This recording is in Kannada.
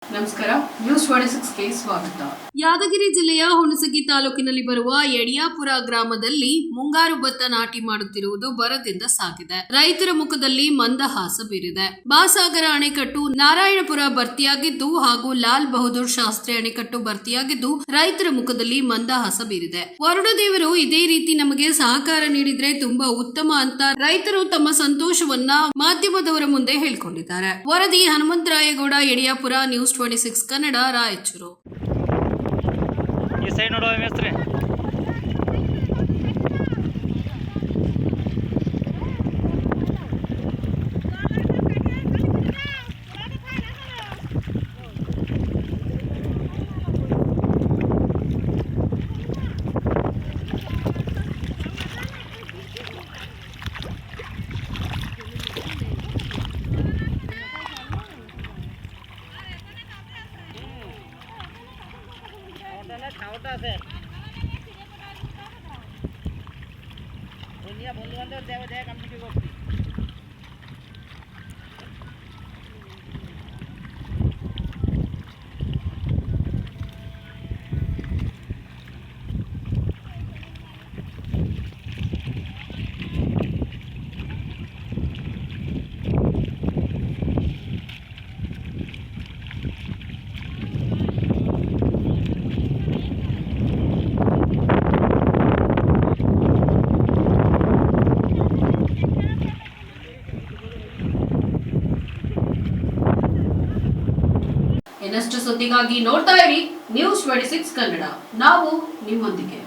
ನಮಸ್ಕಾರ, ನ್ಯೂಸ್ 26ಗೆ ಸ್ವಾಗತ. ಯಾದಗಿರಿ ಜಿಲ್ಲೆಯ ಹುಣಸಗಿ ತಾಲೂಕಿನಲ್ಲಿ ಬರುವ ಯಡಿಯಾಪುರ ಗ್ರಾಮದಲ್ಲಿ ಮುಂಗಾರು ಭತ್ತ ನಾಟಿ ಮಾಡುತ್ತಿರುವುದು ಬರದಿಂದ ಸಾಗಿದೆ. ರೈತರ ಮುಖದಲ್ಲಿ ಮಂದಹಾಸ ಬೀರಿದೆ. ಬಾಸಾಗರ ಅಣೆಕಟ್ಟು ನಾರಾಯಣಪುರ ಭರ್ತಿಯಾಗಿದ್ದು ಹಾಗೂ ಲಾಲ್ ಬಹದ್ದೂರ್ ಶಾಸ್ತ್ರಿ ಅಣೆಕಟ್ಟು ಭರ್ತಿಯಾಗಿದ್ದು ರೈತರ ಮುಖದಲ್ಲಿ ಮಂದಹಾಸ ಬೀರಿದೆ. ವರುಣದೇವರು ಇದೇ ರೀತಿ ನಮಗೆ ಸಹಕಾರ ನೀಡಿದ್ರೆ ತುಂಬಾ ಉತ್ತಮ ಅಂತ ರೈತರು ತಮ್ಮ ಸಂತೋಷವನ್ನ ಮಾಧ್ಯಮದವರ ಮುಂದೆ ಹೇಳಿಕೊಂಡಿದ್ದಾರೆ. ವರದಿ ಹನುಮಂತರಾಯಗೌಡ, ಯಡಿಯಾಪುರ, ನ್ಯೂಸ್ 26 ಕನ್ನಡ, ರಾಯಚೂರು. ಈ ಸೈಡ್ ನೋಡುವ ಮೇಸ್ತ್ರಿ খাওয়াটা আছে বন্ধু বান্ধব দেখ আমি কি করছি ಇನ್ನಷ್ಟು ಸುದ್ದಿಗಾಗಿ ನೋಡ್ತಾ ಇರಿ ನ್ಯೂಸ್ 26 ಕನ್ನಡ. ನಾವು ನಿಮ್ಮೊಂದಿಗೆ.